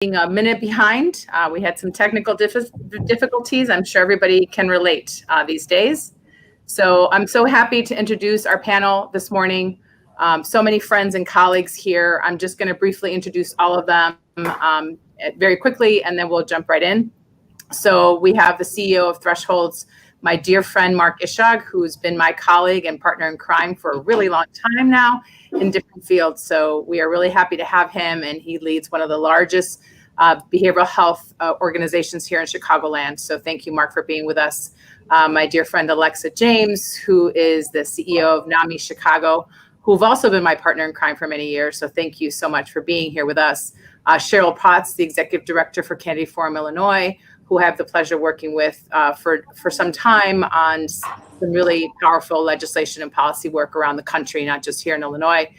a minute behind. We had some technical difficulties. I'm sure everybody can relate these days. So I'm so happy to introduce our panel this morning. So many friends and colleagues here. I'm just going to briefly introduce all of them very quickly, and then we'll jump right in. So we have the CEO of Thresholds, my dear friend, Mark Ishag, who's been my colleague and partner in crime for a really long time now in different fields. So we are really happy to have him, and he leads one of the largest behavioral health organizations here in Chicagoland. So thank you, Mark, for being with us. My dear friend, Alexa James, who is the CEO of NAMI Chicago, who've also been my partner in crime for many years. So thank you so much for being here with us. Cheryl Potts, the Executive Director for Candidate Forum Illinois, who I have the pleasure of working with for some time on some really powerful legislation and policy work around the country, not just here in Illinois.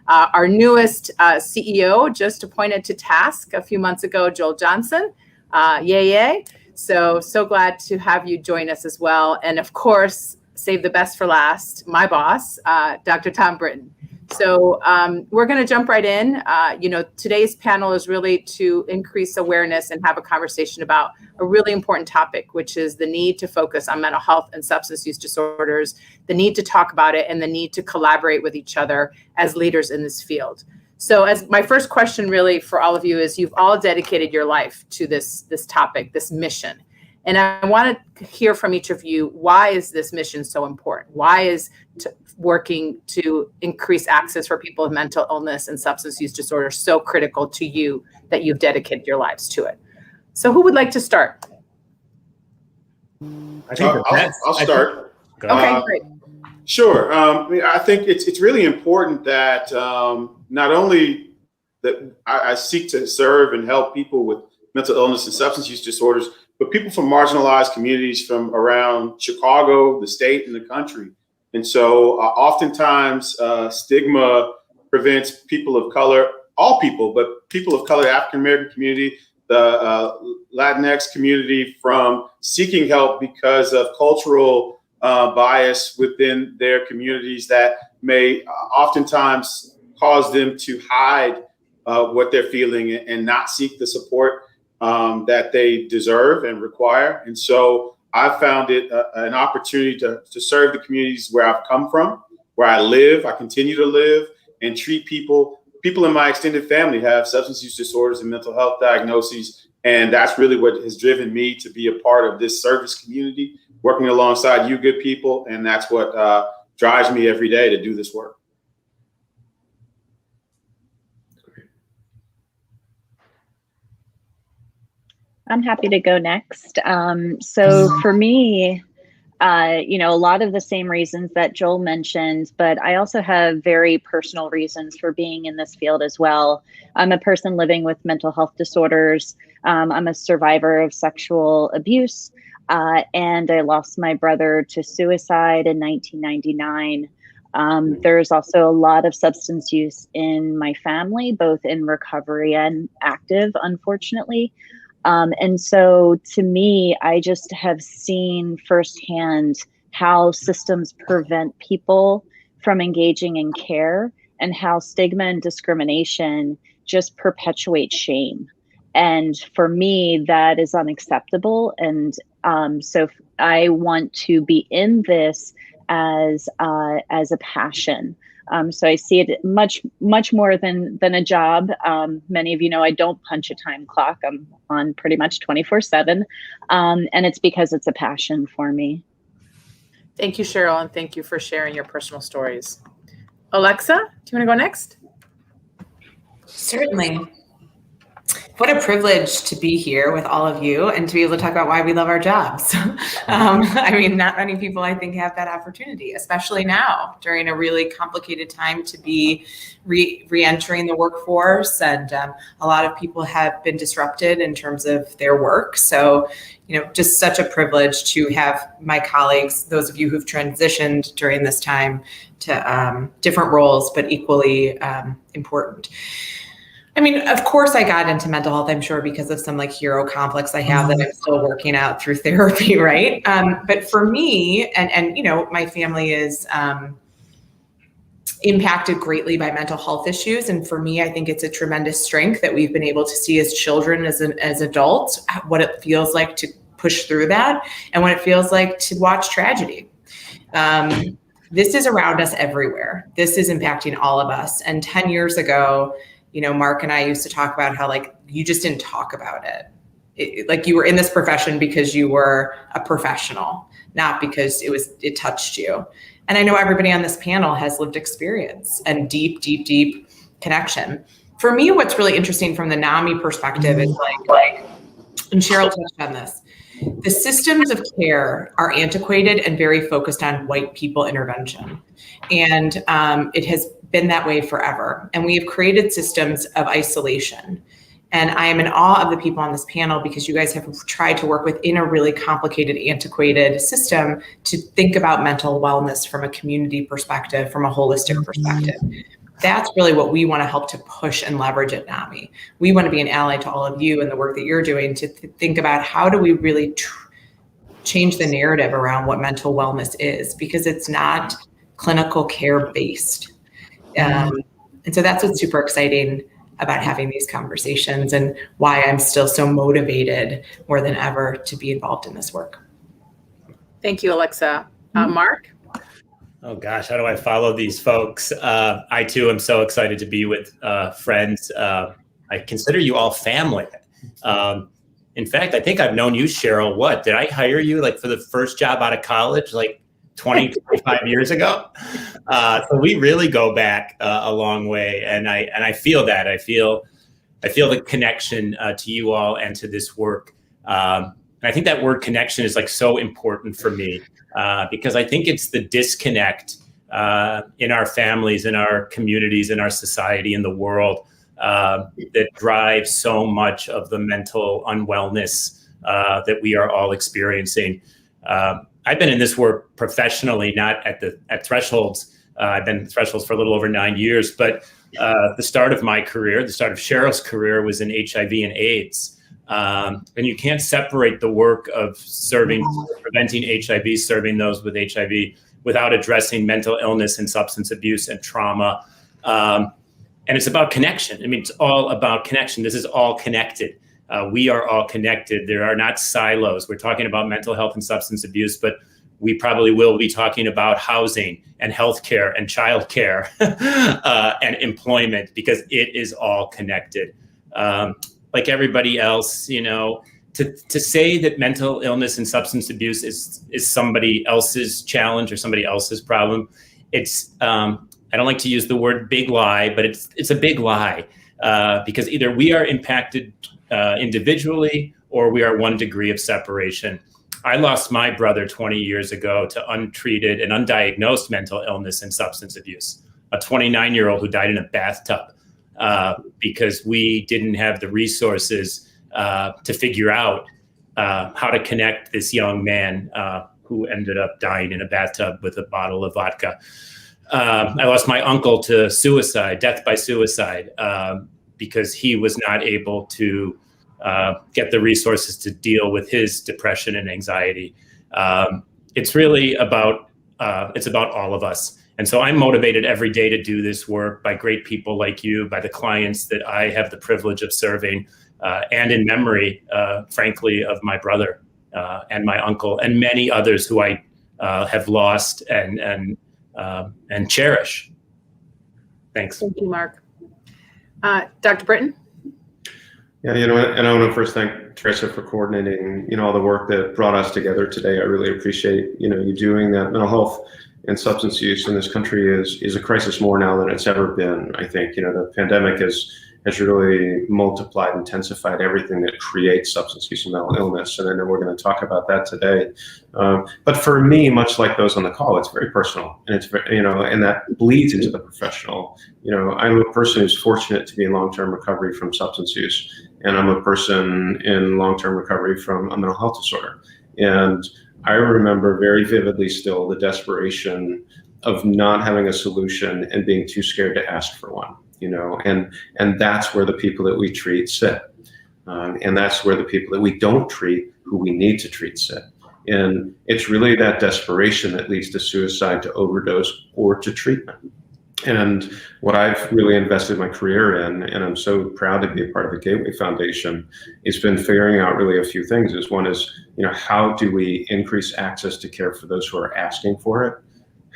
Our newest CEO, just appointed to task a few months ago, Joel Johnson. Yay. So glad to have you join us as well. And of course, save the best for last, my boss, Dr. Tom Britton. So we're going to jump right in. Today's panel is really to increase awareness and have a conversation about a really important topic, which is the need to focus on mental health and substance use disorders, the need to talk about it, and the need to collaborate with each other as leaders in this field. So as my first question really for all of you is, you've all dedicated your life to this topic, this mission. And I want to hear from each of you, why is this mission so important? Why is working to increase access for people with mental illness and substance use disorder so critical to you that you've dedicated your lives to it? So who would like to start? I'll start. Okay, great. Sure. I think it's really important that not only that I seek to serve and help people with mental illness and substance use disorders, but people from marginalized communities from around Chicago, the state, and the country. And so oftentimes stigma prevents people of color, all people, but people of color, African-American community, the Latinx community, from seeking help because of cultural bias within their communities that may oftentimes cause them to hide what they're feeling and not seek the support that they deserve and require. And so I found it an opportunity to serve the communities where I've come from, where I live, I continue to live, and treat people in my extended family have substance use disorders and mental health diagnoses. And that's really what has driven me to be a part of this service community, working alongside you good people. And that's what drives me every day to do this work. I'm happy to go next. So for me, a lot of the same reasons that Joel mentioned, but I also have very personal reasons for being in this field as well. I'm a person living with mental health disorders. I'm a survivor of sexual abuse, and I lost my brother to suicide in 1999. There's also a lot of substance use in my family, both in recovery and active, unfortunately. And so to me, I just have seen firsthand how systems prevent people from engaging in care, and how stigma and discrimination just perpetuate shame. And for me, that is unacceptable. And so I want to be in this as a passion. So I see it much more than a job. Many of you know I don't punch a time clock. I'm on pretty much 24/7, and it's because it's a passion for me. Thank you, Cheryl, and thank you for sharing your personal stories. Alexa, do you want to go next? Certainly. What a privilege to be here with all of you and to be able to talk about why we love our jobs. Not many people, I think, have that opportunity, especially now during a really complicated time to be re-entering the workforce. And a lot of people have been disrupted in terms of their work. So, just such a privilege to have my colleagues, those of you who've transitioned during this time to different roles, but equally important. Of course I got into mental health, I'm sure, because of some hero complex I have that I'm still working out through therapy, right? But for me, and my family is impacted greatly by mental health issues. And for me, I think it's a tremendous strength that we've been able to see as children, as adults, what it feels like to push through that and what it feels like to watch tragedy. This is around us everywhere. This is impacting all of us. And 10 years ago, Mark and I used to talk about how you just didn't talk about it. Like you were in this profession because you were a professional, not because it touched you. And I know everybody on this panel has lived experience and deep, deep, deep connection. For me, what's really interesting from the NAMI perspective is and Cheryl touched on this, the systems of care are antiquated and very focused on white people intervention. And it has been that way forever. And we have created systems of isolation. And I am in awe of the people on this panel because you guys have tried to work within a really complicated, antiquated system to think about mental wellness from a community perspective, from a holistic perspective. That's really what we want to help to push and leverage at NAMI. We want to be an ally to all of you and the work that you're doing to think about how do we really change the narrative around what mental wellness is, because it's not clinical care based. And so that's what's super exciting about having these conversations and why I'm still so motivated more than ever to be involved in this work. Thank you, Alexa. Mark? Oh gosh, how do I follow these folks? I too am so excited to be with friends. I consider you all family. In fact, I think I've known you, Cheryl. What, did I hire you for the first job out of college, 20, 25 years ago? So we really go back a long way, and I feel that. I feel the connection to you all and to this work. And I think that word connection is so important for me because I think it's the disconnect in our families, in our communities, in our society, in the world that drives so much of the mental unwellness that we are all experiencing. I've been in this work professionally, not at Thresholds. I've been at Thresholds for a little over 9 years, but the start of my career, the start of Cheryl's career was in HIV and AIDS. And you can't separate the work of preventing HIV, serving those with HIV, without addressing mental illness and substance abuse and trauma. And it's about connection. I mean, it's all about connection. This is all connected. We are all connected. There are not silos. We're talking about mental health and substance abuse, but we probably will be talking about housing and healthcare and childcare and employment, because it is all connected. Like everybody else, to say that mental illness and substance abuse is somebody else's challenge or somebody else's problem, it's I don't like to use the word big lie, but it's a big lie because either we are impacted individually or we are one degree of separation. I lost my brother 20 years ago to untreated and undiagnosed mental illness and substance abuse, a 29-year-old who died in a bathtub because we didn't have the resources to figure out how to connect this young man who ended up dying in a bathtub with a bottle of vodka. I lost my uncle to suicide, death by suicide, because he was not able to get the resources to deal with his depression and anxiety. It's really about all of us. And so I'm motivated every day to do this work by great people like you, by the clients that I have the privilege of serving, and in memory, frankly, of my brother and my uncle and many others who I have lost and cherish. Thanks. Thank you, Mark. Dr. Britton? Yeah, and I want to first thank Tricia for coordinating, all the work that brought us together today. I really appreciate, you doing that. Mental health and substance use in this country is a crisis more now than it's ever been. I think, the pandemic has really multiplied, intensified everything that creates substance use and mental illness. And I know we're going to talk about that today. But for me, much like those on the call, it's very personal, and it's very, and that bleeds into the professional. I'm a person who's fortunate to be in long-term recovery from substance use, and I'm a person in long-term recovery from a mental health disorder. And I remember very vividly still the desperation of not having a solution and being too scared to ask for one. And that's where the people that we treat sit. And that's where the people that we don't treat, who we need to treat, sit. And it's really that desperation that leads to suicide, to overdose, or to treatment. And what I've really invested my career in, and I'm so proud to be a part of the Gateway Foundation, has been figuring out really a few things. One is, how do we increase access to care for those who are asking for it?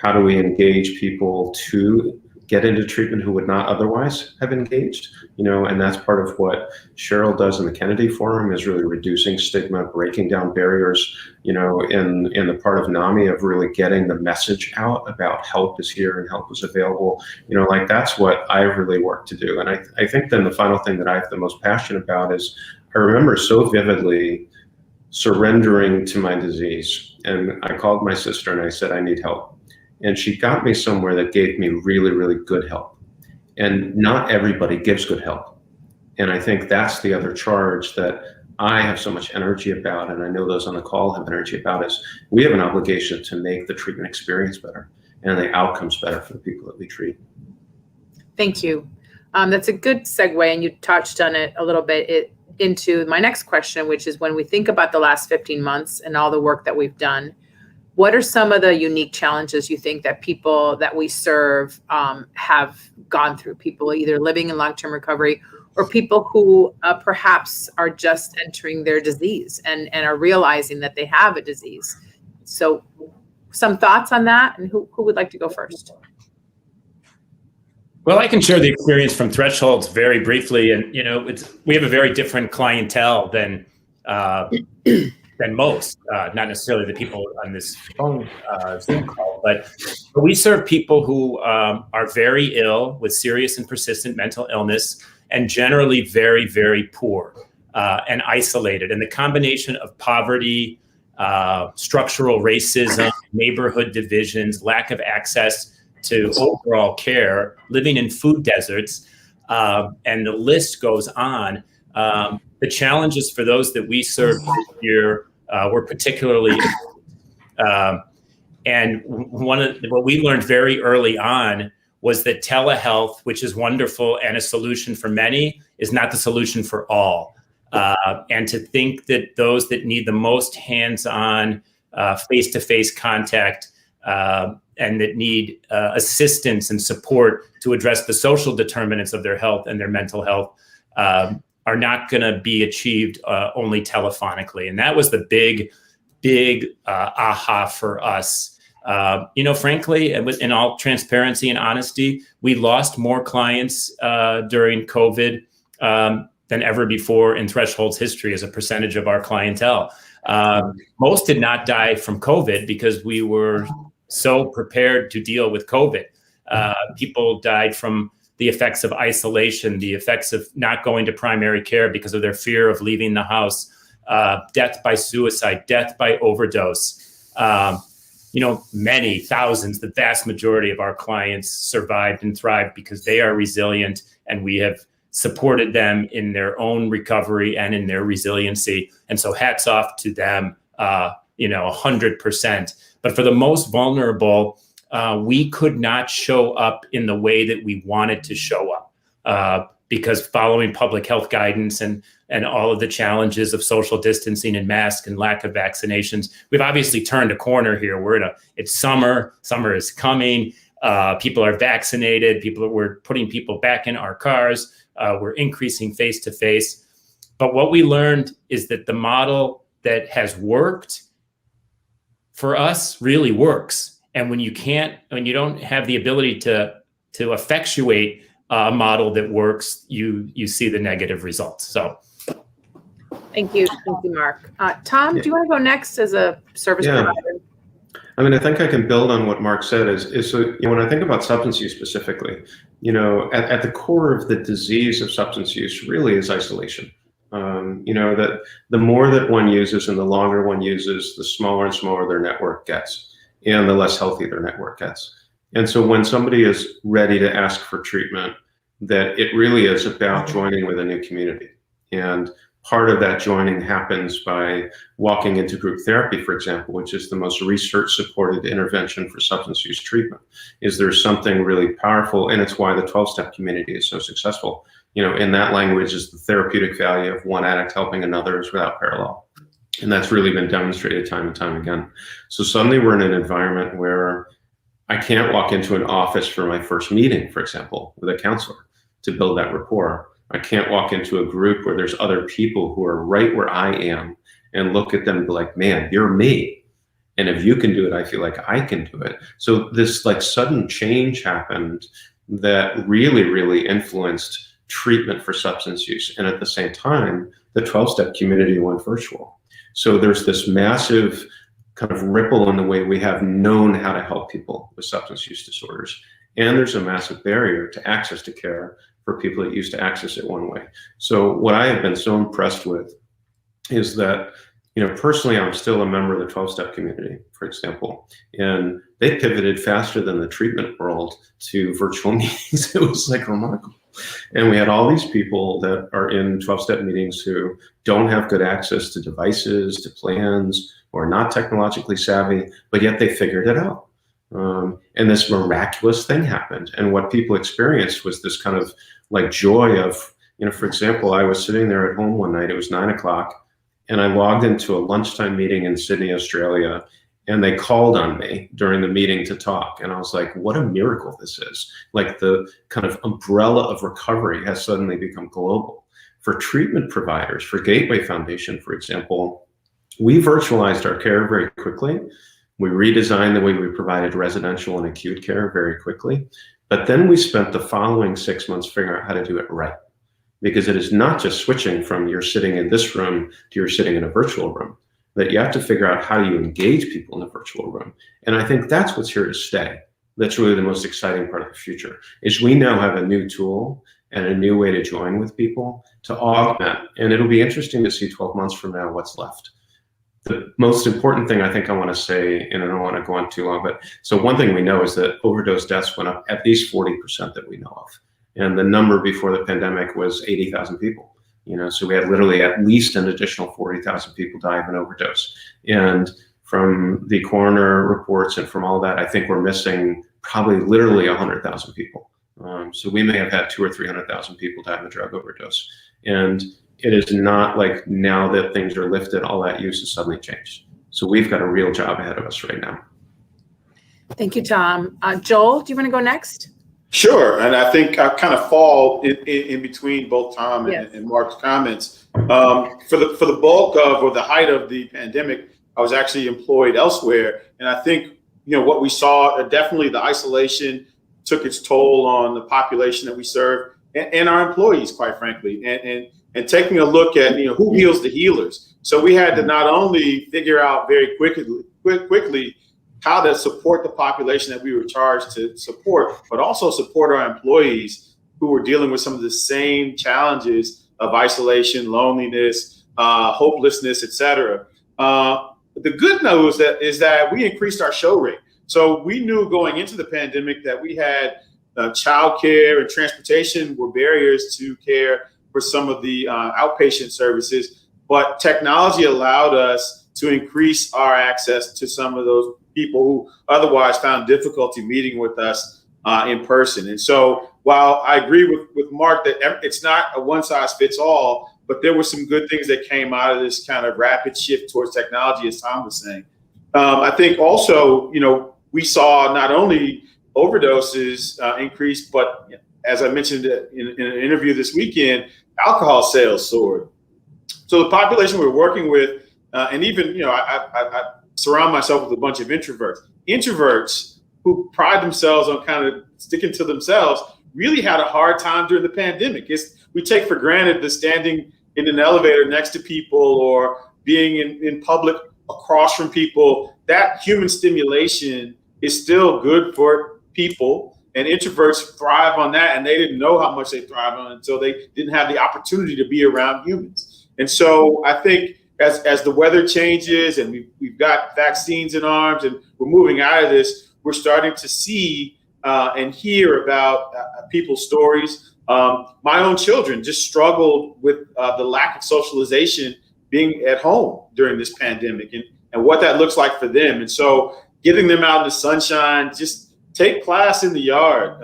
How do we engage people to get into treatment who would not otherwise have engaged? And that's part of what Cheryl does in the Kennedy Forum, is really reducing stigma, breaking down barriers, in the part of NAMI of really getting the message out about help is here and help is available. That's what I really work to do. And I think then the final thing that I have the most passion about is, I remember so vividly surrendering to my disease. And I called my sister and I said, I need help. And she got me somewhere that gave me really, really good help. And not everybody gives good help. And I think that's the other charge that I have so much energy about, and I know those on the call have energy about, is we have an obligation to make the treatment experience better and the outcomes better for the people that we treat. Thank you. That's a good segue, and you touched on it a little bit into my next question, which is, when we think about the last 15 months and all the work that we've done, what are some of the unique challenges you think that people that we serve have gone through? People either living in long-term recovery or people who perhaps are just entering their disease and are realizing that they have a disease. So some thoughts on that, and who would like to go first? Well, I can share the experience from Thresholds very briefly. And, we have a very different clientele than most, not necessarily the people on this phone Zoom call, but we serve people who are very ill with serious and persistent mental illness, and generally very, very poor and isolated. And the combination of poverty, structural racism, neighborhood divisions, lack of access to overall care, living in food deserts, and the list goes on. The challenges for those that we serve here were particularly, and what we learned very early on was that telehealth, which is wonderful and a solution for many, is not the solution for all. And to think that those that need the most hands-on, face-to-face contact, and that need assistance and support to address the social determinants of their health and their mental health are not going to be achieved only telephonically. And that was the big aha for us. Frankly, in all transparency and honesty, we lost more clients during COVID than ever before in Threshold's history as a percentage of our clientele. Most did not die from COVID because we were so prepared to deal with COVID. People died from the effects of isolation, the effects of not going to primary care because of their fear of leaving the house, death by suicide, death by overdose. Many thousands, the vast majority of our clients survived and thrived because they are resilient, and we have supported them in their own recovery and in their resiliency. And so hats off to them, 100%. But for the most vulnerable, we could not show up in the way that we wanted to show up because following public health guidance and all of the challenges of social distancing and masks and lack of vaccinations, we've obviously turned a corner here. It's summer is coming. People are vaccinated. We're putting people back in our cars. We're increasing face-to-face. But what we learned is that the model that has worked for us really works. And when you don't have the ability to effectuate a model that works, you see the negative results. So, thank you, Mark. Tom, do you want to go next as a service provider? I mean, I think I can build on what Mark said. When I think about substance use specifically, at the core of the disease of substance use really is isolation. That the more that one uses and the longer one uses, the smaller and smaller their network gets, and the less healthy their network gets. And so when somebody is ready to ask for treatment, that it really is about joining with a new community. And part of that joining happens by walking into group therapy, for example, which is the most research-supported intervention for substance use treatment. There's something really powerful, and it's why the 12-step community is so successful. In that language is the therapeutic value of one addict helping another is without parallel. And that's really been demonstrated time and time again. So suddenly we're in an environment where I can't walk into an office for my first meeting, for example, with a counselor to build that rapport. I can't walk into a group where there's other people who are right where I am and look at them and be like, man, you're me. And if you can do it, I feel like I can do it. So this like sudden change happened that really, really influenced treatment for substance use. And at the same time, the 12-step community went virtual. So there's this massive kind of ripple in the way we have known how to help people with substance use disorders. And there's a massive barrier to access to care for people that used to access it one way. So what I have been so impressed with is that, personally, I'm still a member of the 12-step community, for example, and they pivoted faster than the treatment world to virtual meetings. It was like remarkable. And we had all these people that are in 12-step meetings who don't have good access to devices, to plans, or not technologically savvy, but yet they figured it out. And this miraculous thing happened. And what people experienced was this kind of like joy of, for example, I was sitting there at home one night, it was 9 o'clock, and I logged into a lunchtime meeting in Sydney, Australia, and they called on me during the meeting to talk. And I was like, what a miracle this is. Like the kind of umbrella of recovery has suddenly become global. For treatment providers, for Gateway Foundation, for example, we virtualized our care very quickly. We redesigned the way we provided residential and acute care very quickly. But then we spent the following 6 months figuring out how to do it right. Because it is not just switching from you're sitting in this room to you're sitting in a virtual room, that you have to figure out how you engage people in a virtual room. And I think that's what's here to stay. That's really the most exciting part of the future, is we now have a new tool and a new way to join with people to augment. And it'll be interesting to see 12 months from now what's left. The most important thing I think I want to say, and I don't want to go on too long, but so one thing we know is that overdose deaths went up at least 40% that we know of. And the number before the pandemic was 80,000 people. So we had literally at least an additional 40,000 people die of an overdose. And from the coroner reports and from all that, I think we're missing probably literally 100,000 people. So we may have had 200,000 or 300,000 people die of a drug overdose. And it is not like now that things are lifted, all that use has suddenly changed. So we've got a real job ahead of us right now. Thank you, Tom. Joel, do you want to go next? Sure, and I think I kind of fall in between both Tom and Mark's comments. For the bulk of, or the height of the pandemic, I was actually employed elsewhere, and I think what we saw, definitely the isolation took its toll on the population that we serve and our employees, quite frankly, and taking a look at who heals the healers. So we had to not only figure out very quickly how to support the population that we were charged to support, but also support our employees who were dealing with some of the same challenges of isolation, loneliness, hopelessness, et cetera. The good news is that we increased our show rate. So we knew going into the pandemic that we had childcare and transportation were barriers to care for some of the outpatient services, but technology allowed us to increase our access to some of those people who otherwise found difficulty meeting with us in person. And so while I agree with Mark that it's not a one size fits all, but there were some good things that came out of this kind of rapid shift towards technology, as Tom was saying. I think also, we saw not only overdoses increase, but as I mentioned in an interview this weekend, alcohol sales soared. So the population we're working with, and even, I surround myself with a bunch of introverts who pride themselves on kind of sticking to themselves, really had a hard time during the pandemic. We take for granted the standing in an elevator next to people or being in public across from people. That human stimulation is still good for people, and introverts thrive on that, and they didn't know how much they thrive on it until they didn't have the opportunity to be around humans. And so I think as the weather changes and we've got vaccines in arms and we're moving out of this, we're starting to see and hear about people's stories. My own children just struggled with the lack of socialization being at home during this pandemic and what that looks like for them. And so getting them out in the sunshine, just take class in the yard,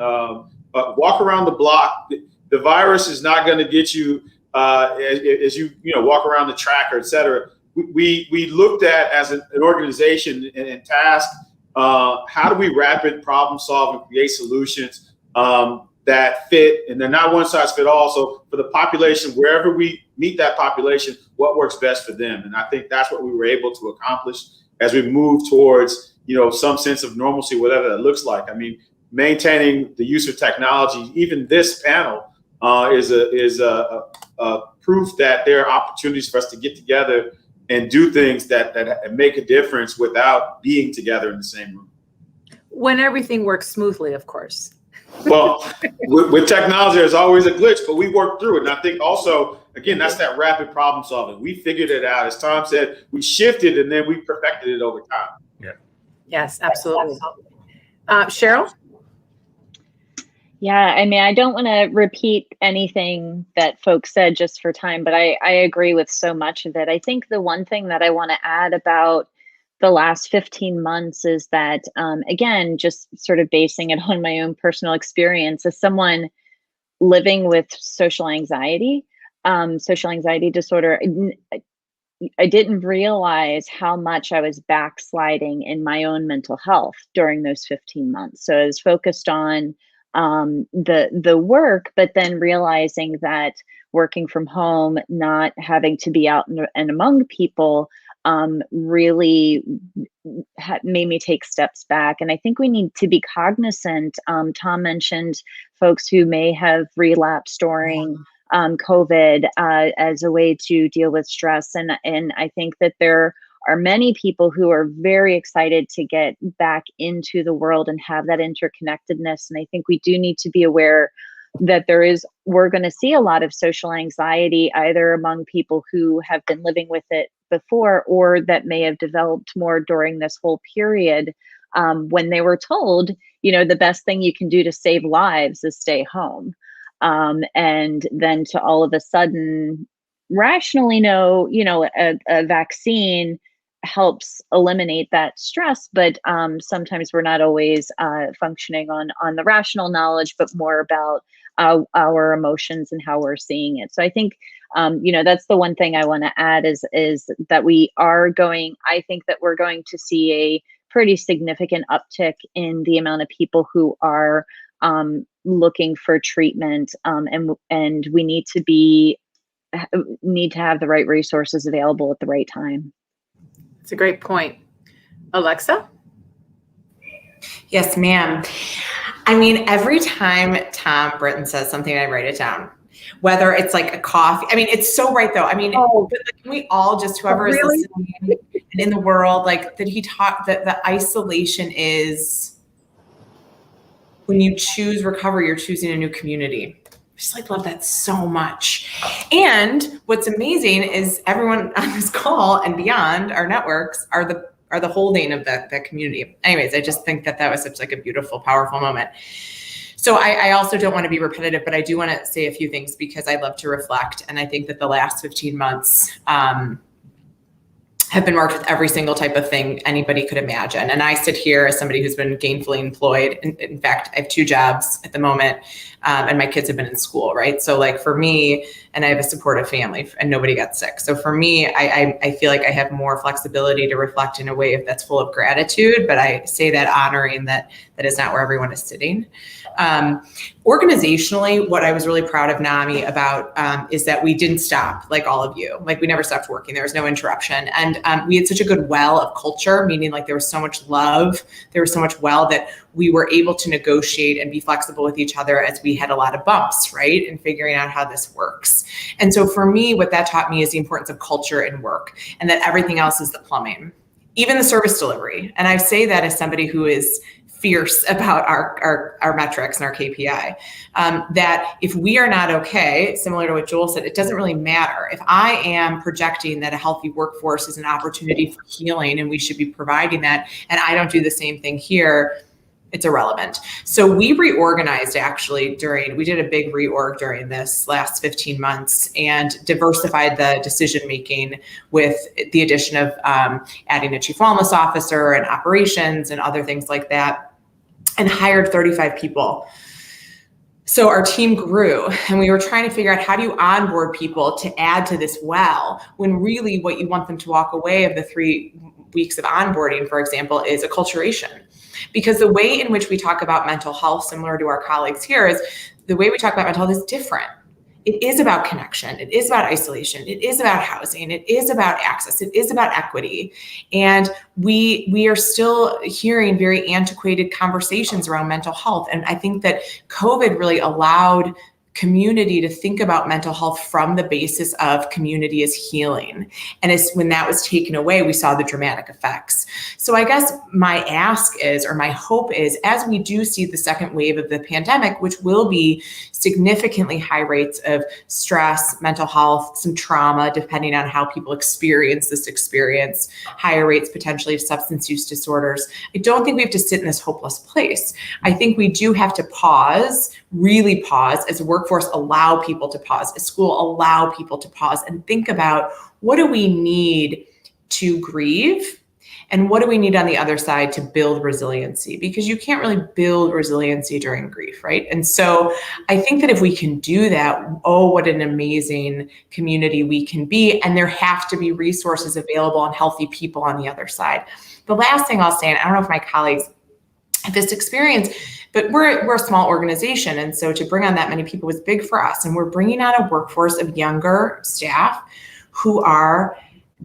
walk around the block. The virus is not going to get you as you walk around the track or et cetera. We looked at as an organization and tasked how do we rapid problem solve and create solutions that fit, and they're not one size fit all. So for the population, wherever we meet that population, what works best for them? And I think that's what we were able to accomplish as we move towards, some sense of normalcy, whatever that looks like. I mean, maintaining the use of technology, even this panel is a proof that there are opportunities for us to get together and do things that make a difference without being together in the same room. When everything works smoothly, of course. Well, with technology, there's always a glitch, but we worked through it. And I think also, again, that's that rapid problem solving. We figured it out. As Tom said, we shifted and then we perfected it over time. Yeah. Yes, absolutely. Cheryl? Yeah, I mean, I don't want to repeat anything that folks said just for time, but I agree with so much of it. I think the one thing that I want to add about the last 15 months is that, again, just sort of basing it on my own personal experience as someone living with social anxiety disorder, I didn't realize how much I was backsliding in my own mental health during those 15 months. So I was focused on the work, but then realizing that working from home, not having to be out and among people, really made me take steps back. And I think we need to be cognizant. Tom mentioned folks who may have relapsed during COVID as a way to deal with stress. And I think that there are many people who are very excited to get back into the world and have that interconnectedness. And I think we do need to be aware that we're going to see a lot of social anxiety, either among people who have been living with it before, or that may have developed more during this whole period, when they were told, the best thing you can do to save lives is stay home. And then to all of a sudden rationally know, a vaccine helps eliminate that stress, but sometimes we're not always functioning on the rational knowledge, but more about our emotions and how we're seeing it. So I think, that's the one thing I want to add is that I think that we're going to see a pretty significant uptick in the amount of people who are looking for treatment, and we need to have the right resources available at the right time. It's a great point. Alexa? Yes, ma'am. I mean, every time Tom Britton says something, I write it down. Whether it's like a coffee. I mean, it's so right though. I mean, but can we all just, whoever is listening and in the world, like that he taught that the isolation is when you choose recovery, you're choosing a new community. I just love that so much. And what's amazing is everyone on this call and beyond our networks are the holding of that community. Anyways, I just think that was such a beautiful, powerful moment. So I also don't want to be repetitive, but I do want to say a few things because I love to reflect. And I think that the last 15 months have been marked with every single type of thing anybody could imagine. And I sit here as somebody who's been gainfully employed. In fact, I have 2 jobs at the moment, and my kids have been in school, right? So for me, and I have a supportive family and nobody got sick. So for me, I feel like I have more flexibility to reflect in a way that's full of gratitude, but I say that honoring that is not where everyone is sitting. Organizationally, what I was really proud of NAMI about is that we didn't stop, like all of you. We never stopped working. There was no interruption. And we had such a good well of culture, meaning there was so much love. There was so much well that we were able to negotiate and be flexible with each other as we had a lot of bumps, right? And figuring out how this works. And so for me, what that taught me is the importance of culture in work and that everything else is the plumbing, even the service delivery. And I say that as somebody who is fierce about our metrics and our KPI, that if we are not okay, similar to what Joel said, it doesn't really matter. If I am projecting that a healthy workforce is an opportunity for healing and we should be providing that, and I don't do the same thing here, it's irrelevant. So we reorganized we did a big reorg during this last 15 months and diversified the decision-making with the addition of adding a chief wellness officer and operations and other things like that, and hired 35 people. So our team grew and we were trying to figure out how do you onboard people to add to this well, when really what you want them to walk away of the 3 weeks of onboarding, for example, is acculturation. Because the way in which we talk about mental health, similar to our colleagues here, is the way we talk about mental health is different. It is about connection. It is about isolation. It is about housing. It is about access. It is about equity. And we are still hearing very antiquated conversations around mental health. And I think that COVID really allowed community to think about mental health from the basis of community as healing. And it's when that was taken away, we saw the dramatic effects. So I guess my ask is, or my hope is, as we do see the second wave of the pandemic, which will be significantly high rates of stress, mental health, some trauma, depending on how people experience this experience, higher rates potentially of substance use disorders, I don't think we have to sit in this hopeless place. I think we do have to pause, really pause, as a workforce, allow people to pause, as school, allow people to pause and think about, what do we need to grieve? And what do we need on the other side to build resiliency? Because you can't really build resiliency during grief, right? And so I think that if we can do that, oh, what an amazing community we can be. And there have to be resources available and healthy people on the other side. The last thing I'll say, and I don't know if my colleagues have this experience, but we're a small organization. And so to bring on that many people was big for us. And we're bringing on a workforce of younger staff who are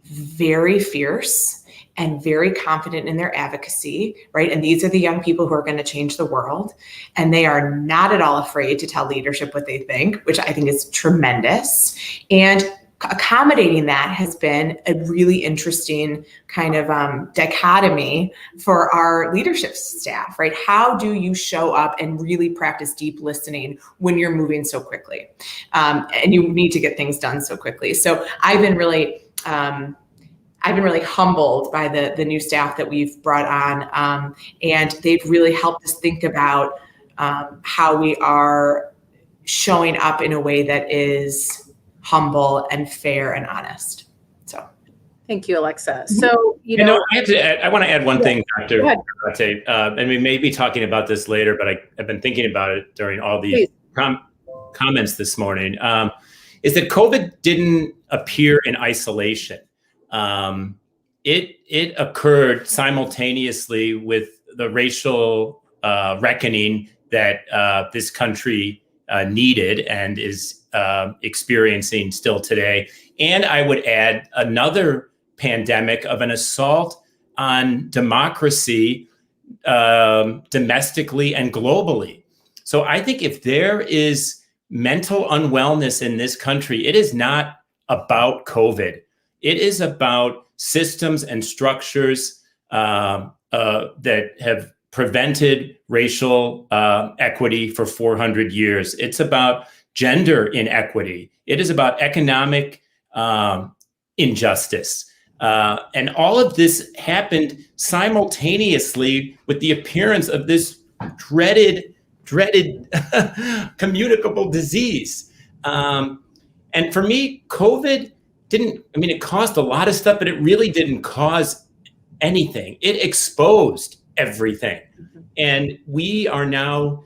very fierce and very confident in their advocacy, right? And these are the young people who are going to change the world. And they are not at all afraid to tell leadership what they think, which I think is tremendous. And accommodating that has been a really interesting kind of dichotomy for our leadership staff, right? How do you show up and really practice deep listening when you're moving so quickly? And you need to get things done so quickly. So I've been really humbled by the new staff that we've brought on, and they've really helped us think about how we are showing up in a way that is humble and fair and honest. So, thank you, Alexa. So I want to add one thing, Dr. Go ahead. Abate, and we may be talking about this later, but I've been thinking about it during all these comments this morning. Is that COVID didn't appear in isolation. It occurred simultaneously with the racial reckoning that this country needed and is experiencing still today. And I would add another pandemic of an assault on democracy domestically and globally. So I think if there is mental unwellness in this country, it is not about COVID. It is about systems and structures that have prevented racial equity for 400 years. It's about gender inequity. It is about economic injustice. And all of this happened simultaneously with the appearance of this dreaded communicable disease. And for me, COVID it caused a lot of stuff, but it really didn't cause anything. It exposed everything. And we are now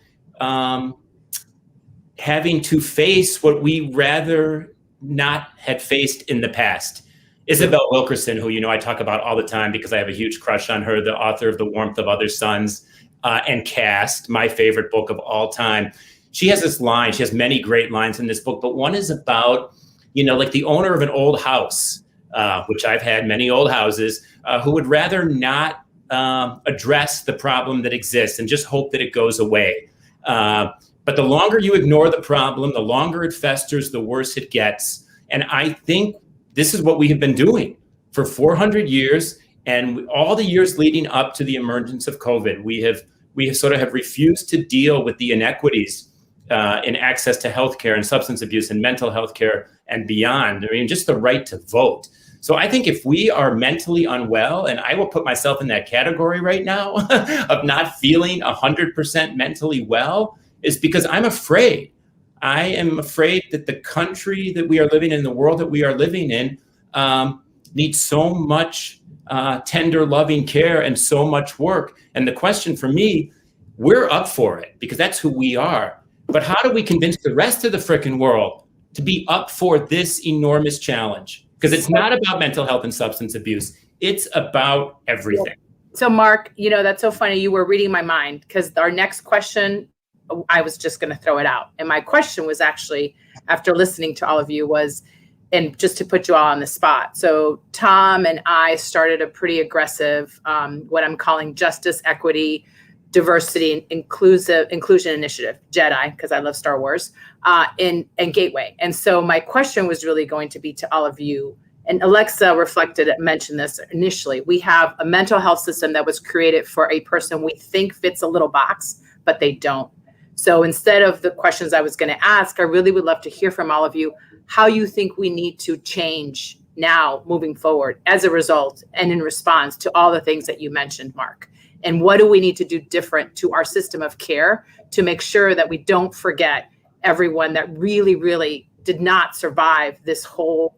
having to face what we rather not had faced in the past. Isabel Wilkerson, who I talk about all the time because I have a huge crush on her, the author of The Warmth of Other Suns and Caste, my favorite book of all time. She has this line, she has many great lines in this book, but one is about, like the owner of an old house, which I've had many old houses, who would rather not address the problem that exists and just hope that it goes away. But the longer you ignore the problem, the longer it festers, the worse it gets. And I think this is what we have been doing for 400 years. And all the years leading up to the emergence of COVID, we have sort of refused to deal with the inequities in access to healthcare and substance abuse and mental health care and beyond. Just the right to vote. So I think if we are mentally unwell, and I will put myself in that category right now of not feeling 100% mentally well, is because I'm afraid. I am afraid that the country that we are living in, the world that we are living in, needs so much tender, loving care and so much work. And the question for me, we're up for it because that's who we are. But how do we convince the rest of the frickin' world to be up for this enormous challenge? Because it's not about mental health and substance abuse. It's about everything. So Mark, that's so funny. You were reading my mind, because our next question, I was just going to throw it out. And my question was actually, after listening to all of you, was, and just to put you all on the spot. So Tom and I started a pretty aggressive, what I'm calling justice, equity, diversity, and inclusion initiative, JEDI, because I love Star Wars, and Gateway. And so my question was really going to be to all of you. And Alexa mentioned this initially. We have a mental health system that was created for a person we think fits a little box, but they don't. So instead of the questions I was going to ask, I really would love to hear from all of you how you think we need to change now moving forward as a result and in response to all the things that you mentioned, Mark. And what do we need to do different to our system of care to make sure that we don't forget everyone that really, really did not survive this whole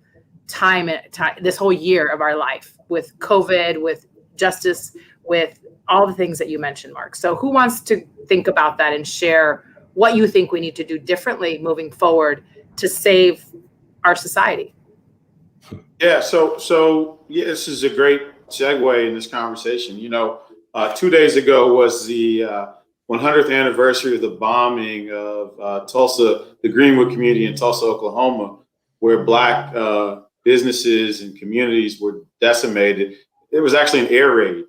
this whole year of our life, with COVID, with justice, with all the things that you mentioned, Mark. So who wants to think about that and share what you think we need to do differently moving forward to save our society? Yeah, so yeah, this is a great segue in this conversation. 2 days ago was the 100th anniversary of the bombing of Tulsa, the Greenwood community in Tulsa, Oklahoma, where Black businesses and communities were decimated. It was actually an air raid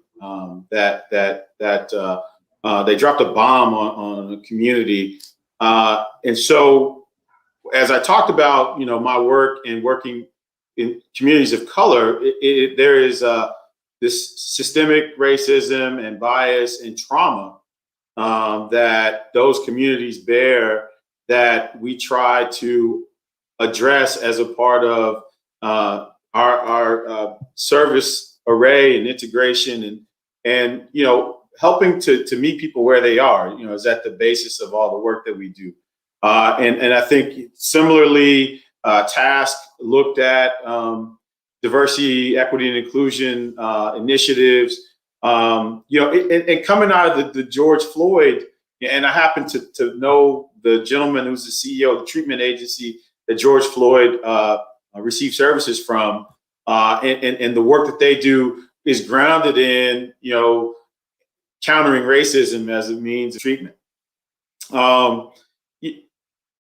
that they dropped a bomb on a community, and so as I talked about, my work and working in communities of color, there is this systemic racism and bias and trauma that those communities bear, that we try to address as a part of our service array and integration, and helping to meet people where they are, is at the basis of all the work that we do. And I think similarly, TASK looked at diversity, equity, and inclusion initiatives. And coming out of the George Floyd, and I happen to know the gentleman who's the CEO of the treatment agency that George Floyd received services from, and the work that they do is grounded in countering racism as a means of treatment.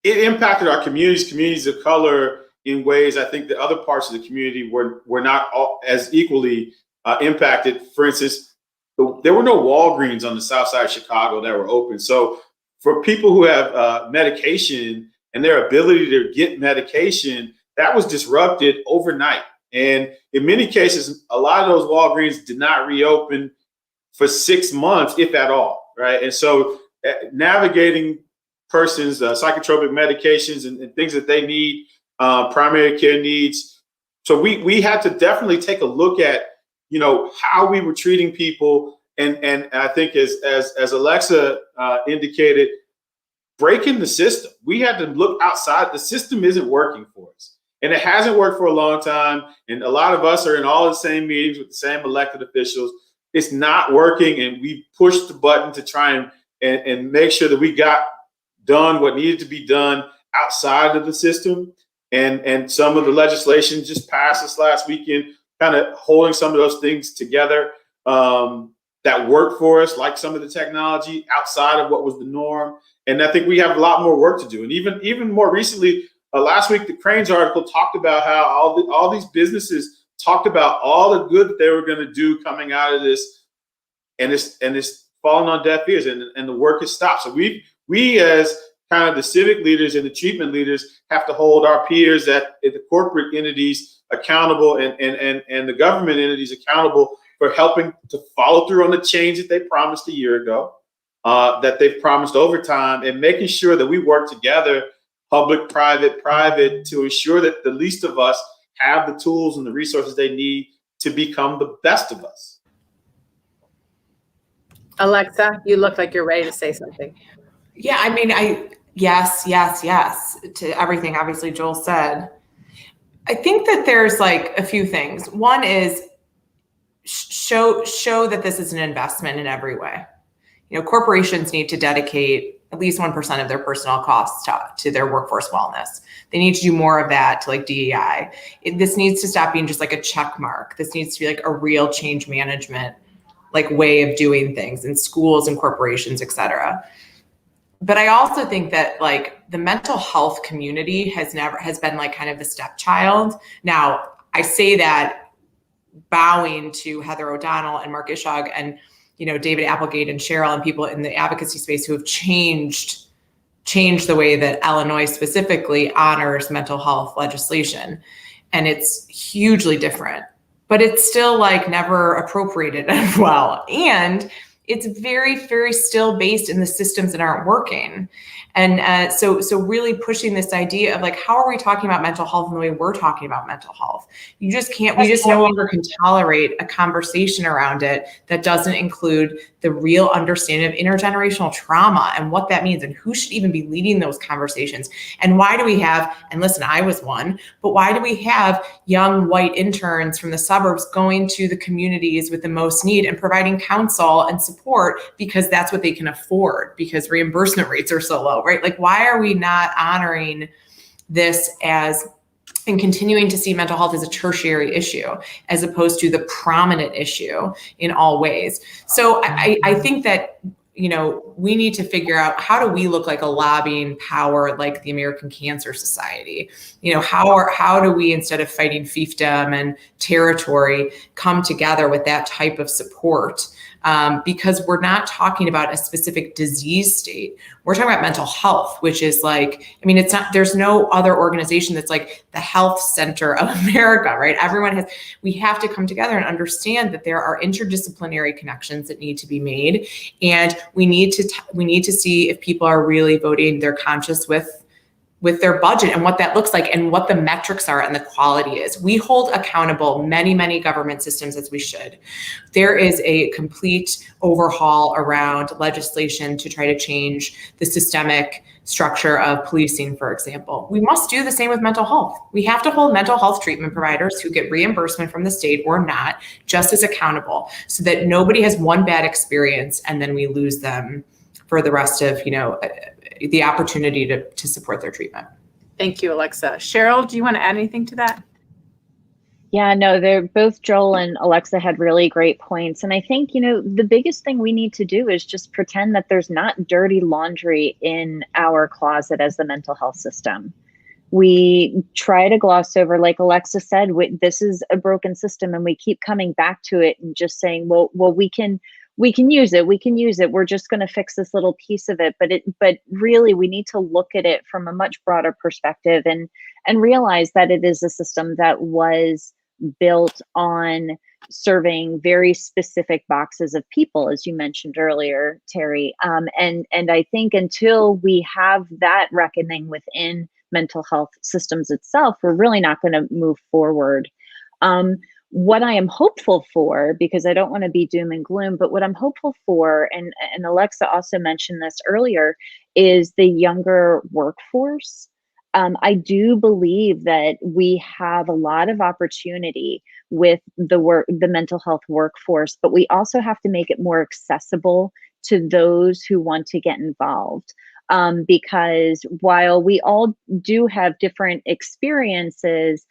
It impacted our communities of color in ways I think that other parts of the community were not as equally impacted. For instance, there were no Walgreens on the south side of Chicago that were open. So for people who have medication and their ability to get medication, that was disrupted overnight. And in many cases, a lot of those Walgreens did not reopen for 6 months, if at all, right? And so navigating persons' psychotropic medications and things that they need, primary care needs. So we had to definitely take a look at, how we were treating people. And I think as Alexa indicated, breaking the system. We had to look outside. The system isn't working for us. And it hasn't worked for a long time. And a lot of us are in all the same meetings with the same elected officials. It's not working. And we pushed the button to try and make sure that we got done what needed to be done outside of the system. And some of the legislation just passed this last weekend, kind of holding some of those things together that worked for us, like some of the technology outside of what was the norm. And I think we have a lot more work to do. And even more recently, last week, the Cranes article talked about how all these businesses talked about all the good that they were going to do coming out of this, and it's fallen on deaf ears, and the work has stopped. So we as kind of the civic leaders and the treatment leaders have to hold our peers at the corporate entities accountable, and the government entities accountable for helping to follow through on the change that they promised a year ago, that they've promised over time, and making sure that we work together, public, private, to ensure that the least of us have the tools and the resources they need to become the best of us. Alexa, you look like you're ready to say something. Yeah, I mean, yes to everything obviously Joel said. I think that there's like a few things. One is show that this is an investment in every way. Corporations need to dedicate at least 1% of their personnel costs to their workforce wellness. They need to do more of that to like DEI. This needs to stop being just like a check mark. This needs to be like a real change management like way of doing things in schools and corporations, et cetera. But I also think that like the mental health community has been like kind of the stepchild. Now I say that bowing to Heather O'Donnell and Mark Ishog and David Applegate and Cheryl and people in the advocacy space who have changed the way that Illinois specifically honors mental health legislation. And it's hugely different, but it's still like never appropriated as well. And it's very, very still based in the systems that aren't working. And so really pushing this idea of like, how are we talking about mental health in the way we're talking about mental health? We just no longer can tolerate a conversation around it that doesn't include the real understanding of intergenerational trauma and what that means and who should even be leading those conversations. And why do we have, and listen, I was one, but why do we have young white interns from the suburbs going to the communities with the most need and providing counsel and support because that's what they can afford because reimbursement rates are so low? Right? Like, why are we not honoring this and continuing to see mental health as a tertiary issue as opposed to the prominent issue in all ways? So I think that, we need to figure out how do we look like a lobbying power like the American Cancer Society? How do we, instead of fighting fiefdom and territory, come together with that type of support? Because we're not talking about a specific disease state. We're talking about mental health, which is like, it's not, there's no other organization that's like the health center of America, right? We have to come together and understand that there are interdisciplinary connections that need to be made. And we need to see if people are really voting their conscience with their budget and what that looks like and what the metrics are and the quality is. We hold accountable many, many government systems as we should. There is a complete overhaul around legislation to try to change the systemic structure of policing, for example. We must do the same with mental health. We have to hold mental health treatment providers who get reimbursement from the state or not just as accountable so that nobody has one bad experience and then we lose them for the rest of, the opportunity to support their treatment. Thank you, Alexa. Cheryl, do you want to add anything to that? Yeah, no, they're both Joel and Alexa had really great points. And I think, the biggest thing we need to do is just pretend that there's not dirty laundry in our closet as the mental health system. We try to gloss over, like Alexa said, this is a broken system and we keep coming back to it and just saying, well, we can use it. We're just going to fix this little piece of it. But really, we need to look at it from a much broader perspective and realize that it is a system that was built on serving very specific boxes of people, as you mentioned earlier, Terry. And I think until we have that reckoning within mental health systems itself, we're really not going to move forward. What I am hopeful for, because I don't want to be doom and gloom, but what I'm hopeful for, and Alexa also mentioned this earlier, is the younger workforce. I do believe that we have a lot of opportunity with the mental health workforce, but we also have to make it more accessible to those who want to get involved. Because while we all do have different experiences,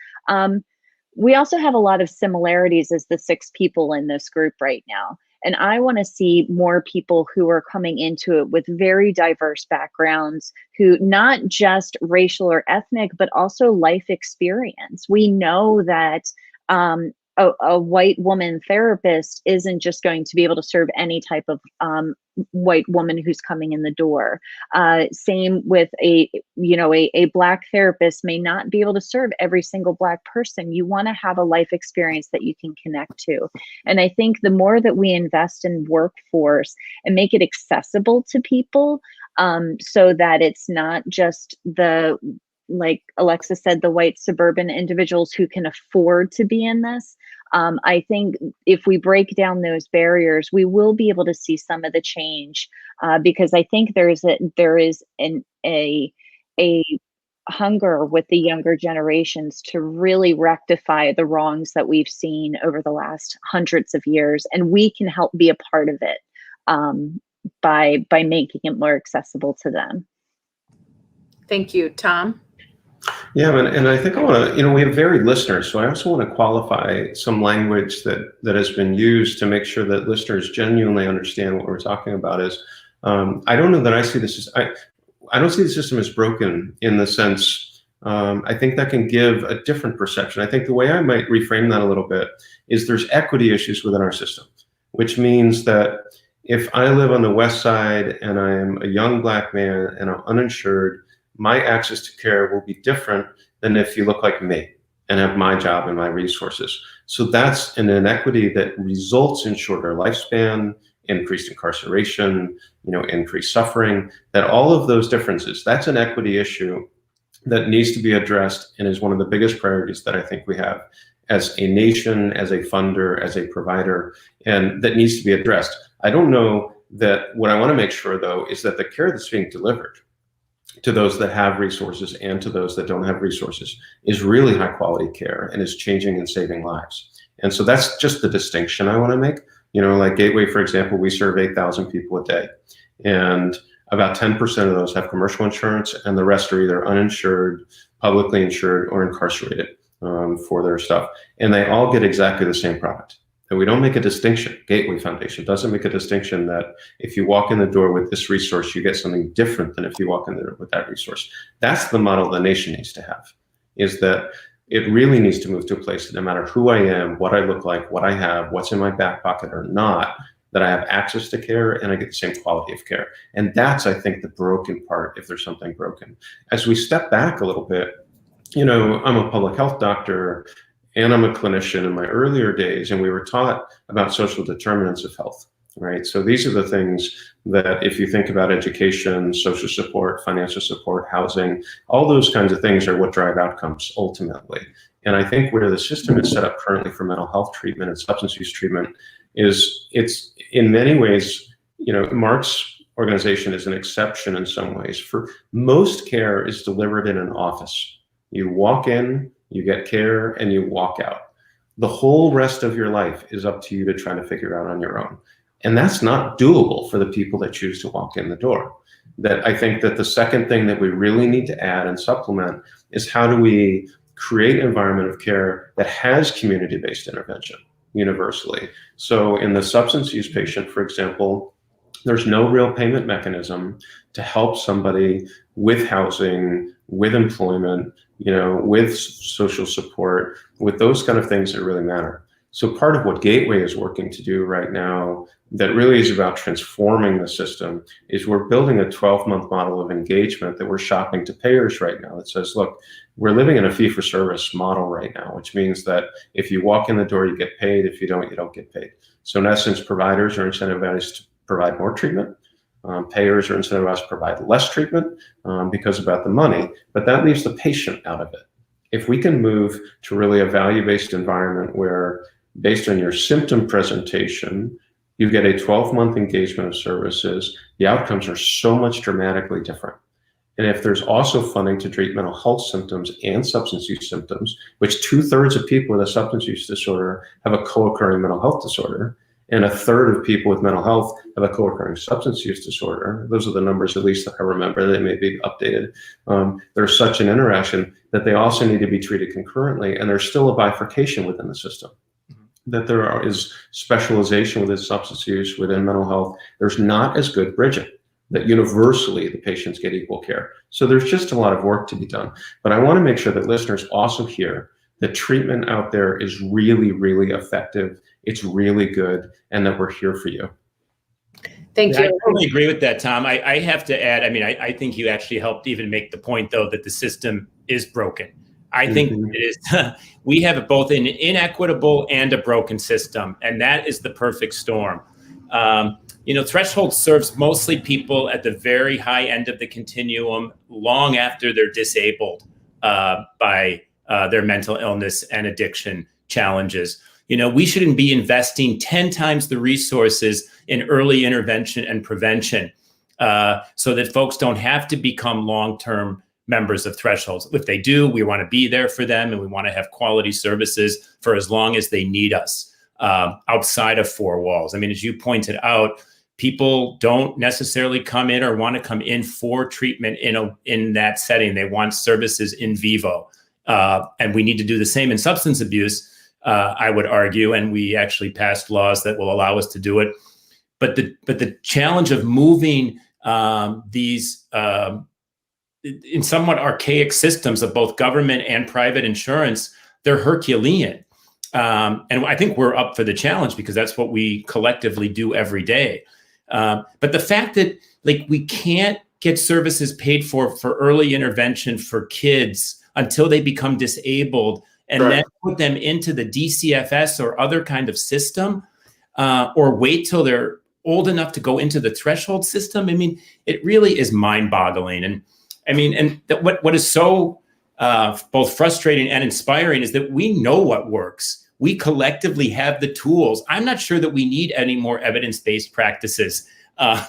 we also have a lot of similarities as the 6 people in this group right now. And I want to see more people who are coming into it with very diverse backgrounds, who not just racial or ethnic, but also life experience. We know that a white woman therapist isn't just going to be able to serve any type of white woman who's coming in the door. Same with a Black therapist may not be able to serve every single Black person. You want to have a life experience that you can connect to. And I think the more that we invest in workforce and make it accessible to people, so that it's not just like Alexa said, the white suburban individuals who can afford to be in this. I think if we break down those barriers, we will be able to see some of the change, because I think there is a hunger with the younger generations to really rectify the wrongs that we've seen over the last hundreds of years, and we can help be a part of it. by making it more accessible to them. Thank you, Tom. Yeah, and I think I want to, we have varied listeners, so I also want to qualify some language that has been used to make sure that listeners genuinely understand what we're talking about. Is I don't know that I see this as I don't see the system as broken in the sense. I think that can give a different perception. I think the way I might reframe that a little bit is there's equity issues within our system, which means that if I live on the West Side and I'm a young Black man and I'm uninsured, my access to care will be different than if you look like me and have my job and my resources. So that's an inequity that results in shorter lifespan, increased incarceration, increased suffering, that all of those differences, that's an equity issue that needs to be addressed and is one of the biggest priorities that I think we have as a nation, as a funder, as a provider, and that needs to be addressed. I don't know that what I want to make sure, though, is that the care that's being delivered to those that have resources and to those that don't have resources is really high quality care and is changing and saving lives. And so that's just the distinction I want to make. Like Gateway, for example, we serve 8,000 people a day, and about 10% of those have commercial insurance, and the rest are either uninsured, publicly insured, or incarcerated for their stuff. And they all get exactly the same product. And we don't make a distinction. Gateway Foundation doesn't make a distinction that if you walk in the door with this resource, you get something different than if you walk in there with that resource. That's the model the nation needs to have, is that it really needs to move to a place that no matter who I am, what I look like, what I have, what's in my back pocket or not, that I have access to care and I get the same quality of care. And that's, I think, the broken part, if there's something broken. As we step back a little bit, I'm a public health doctor and I'm a clinician in my earlier days, and we were taught about social determinants of health, right? So these are the things that if you think about education, social support, financial support, housing, all those kinds of things are what drive outcomes ultimately. And I think where the system is set up currently for mental health treatment and substance use treatment is it's in many ways, Mark's organization is an exception in some ways. For most care is delivered in an office. You walk in, you get care, and you walk out. The whole rest of your life is up to you to try to figure out on your own. And that's not doable for the people that choose to walk in the door. That I think that the second thing that we really need to add and supplement is how do we create an environment of care that has community-based intervention universally. So in the substance use patient, for example, there's no real payment mechanism to help somebody with housing, with employment, with social support, with those kind of things that really matter. So part of what Gateway is working to do right now that really is about transforming the system is we're building a 12-month model of engagement that we're shopping to payers right now that says, look, we're living in a fee-for-service model right now, which means that if you walk in the door, you get paid. If you don't get paid. So in essence, providers are incentivized to provide more treatment. Payers are incentivized to provide less treatment because about the money, but that leaves the patient out of it. If we can move to really a value-based environment where based on your symptom presentation, you get a 12-month engagement of services, the outcomes are so much dramatically different. And if there's also funding to treat mental health symptoms and substance use symptoms, which 2/3 of people with a substance use disorder have a co-occurring mental health disorder, and 1/3 of people with mental health have a co-occurring substance use disorder. Those are the numbers, at least that I remember. They may be updated. There's such an interaction that they also need to be treated concurrently, and there's still a bifurcation within the system. That there is specialization within substance use, within mental health. There's not as good bridging, that universally the patients get equal care. So there's just a lot of work to be done. But I want to make sure that listeners also hear that treatment out there is really, really effective. It's really good, and that we're here for you. Thank you. I totally agree with that, Tom. I have to add, I think you actually helped even make the point, though, that the system is broken. I think it is. We have both an inequitable and a broken system, and that is the perfect storm. Threshold serves mostly people at the very high end of the continuum, long after they're disabled by their mental illness and addiction challenges. We shouldn't be investing 10 times the resources in early intervention and prevention so that folks don't have to become long-term members of Thresholds. If they do, we want to be there for them, and we want to have quality services for as long as they need us outside of four walls. As you pointed out, people don't necessarily come in or want to come in for treatment in that setting. They want services in vivo. And we need to do the same in substance abuse, I would argue. And we actually passed laws that will allow us to do it. But the challenge of moving these in somewhat archaic systems of both government and private insurance, they're Herculean. And I think we're up for the challenge because that's what we collectively do every day. But the fact that we can't get services paid for early intervention for kids until they become disabled and then put them into the DCFS or other kind of system, or wait till they're old enough to go into the threshold system. I mean, it really is mind-boggling. And I mean, and what is so both frustrating and inspiring is that we know what works. We collectively have the tools. I'm not sure that we need any more evidence-based practices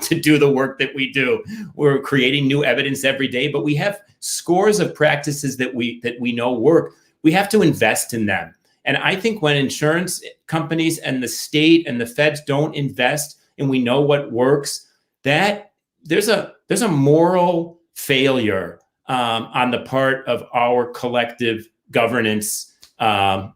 to do the work that we do. We're creating new evidence every day, but we have scores of practices that we know work. We have to invest in them. And I think when insurance companies and the state and the feds don't invest and we know what works, that there's a moral failure on the part of our collective governance and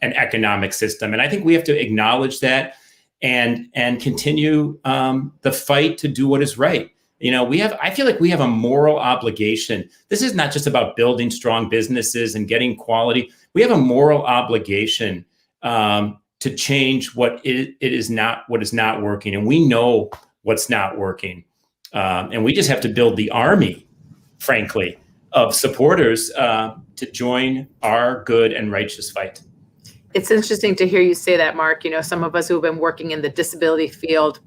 economic system. And I think we have to acknowledge that and continue the fight to do what is right. I feel like we have a moral obligation. This is not just about building strong businesses and getting quality. We have a moral obligation to change what is not working. And we know what's not working. And we just have to build the army, frankly, of supporters to join our good and righteous fight. It's interesting to hear you say that, Mark. Some of us who have been working in the disability field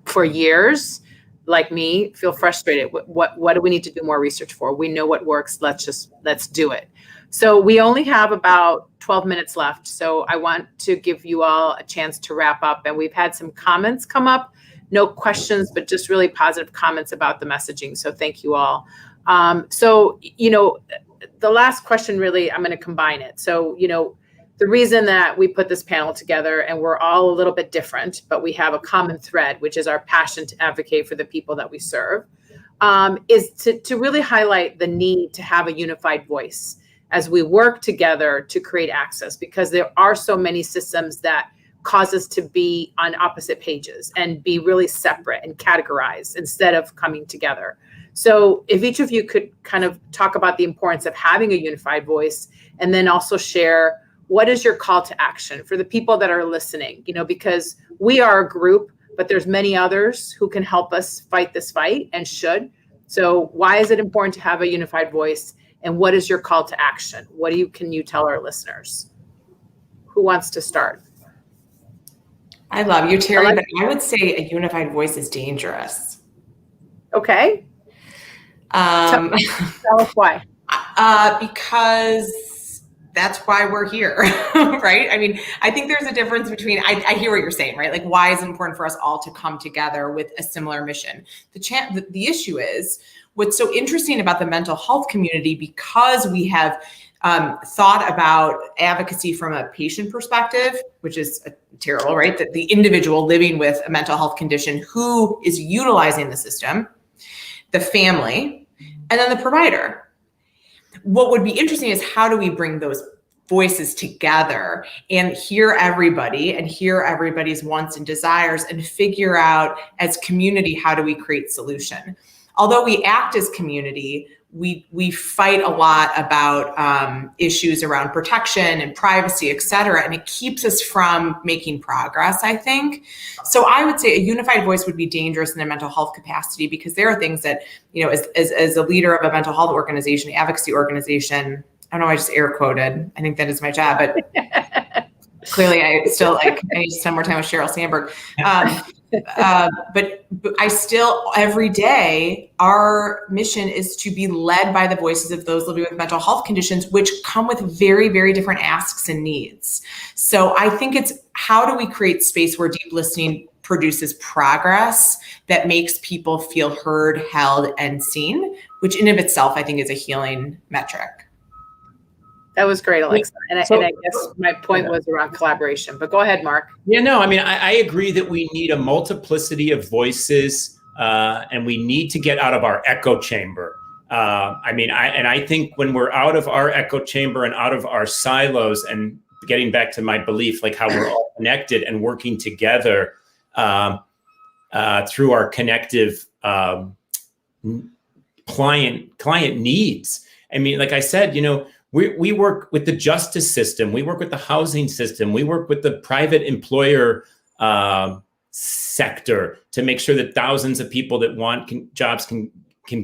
for years, like me, feel frustrated. What do we need to do more research for? We know what works. Let's do it. So we only have about 12 minutes left. So I want to give you all a chance to wrap up. And we've had some comments come up, no questions, but just really positive comments about the messaging. So thank you all. The last question, really, I'm going to combine it. So, the reason that we put this panel together, and we're all a little bit different, but we have a common thread, which is our passion to advocate for the people that we serve, is to really highlight the need to have a unified voice as we work together to create access, because there are so many systems that cause us to be on opposite pages and be really separate and categorized instead of coming together. So if each of you could kind of talk about the importance of having a unified voice, and then also share what is your call to action for the people that are listening, because we are a group, but there's many others who can help us fight this fight and should. So why is it important to have a unified voice, and what is your call to action? Can you tell our listeners? Who wants to start? I love you, Terry, but I would say a unified voice is dangerous. Okay. Tell us why. Because that's why we're here, right? I mean, I think there's a difference between, I hear what you're saying, right? Like, why is it important for us all to come together with a similar mission? The issue is, what's so interesting about the mental health community, because we have thought about advocacy from a patient perspective, which is terrible, right? That the individual living with a mental health condition who is utilizing the system, the family, and then the provider. What would be interesting is, how do we bring those voices together and hear everybody and hear everybody's wants and desires, and figure out as community, how do we create solution? Although we act as community, we fight a lot about issues around protection and privacy, et cetera, and it keeps us from making progress, I think. So I would say a unified voice would be dangerous in a mental health capacity, because there are things that, as a leader of a mental health organization, advocacy organization, I don't know, I just air quoted, I think that is my job, but clearly I need to spend more time with Sheryl Sandberg. But I still, every day, our mission is to be led by the voices of those living with mental health conditions, which come with very, very different asks and needs. So I think it's, how do we create space where deep listening produces progress that makes people feel heard, held, and seen, which in of itself, I think, is a healing metric. That was great, Alexa. And I guess my point was around collaboration, but go ahead, Mark. Yeah, no, I mean, I agree that we need a multiplicity of voices, and we need to get out of our echo chamber. I think when we're out of our echo chamber and out of our silos, and getting back to my belief, like how we're all connected and working together through our connective client needs. I mean, like I said, we work with the justice system, we work with the housing system, we work with the private employer sector to make sure that thousands of people that want jobs can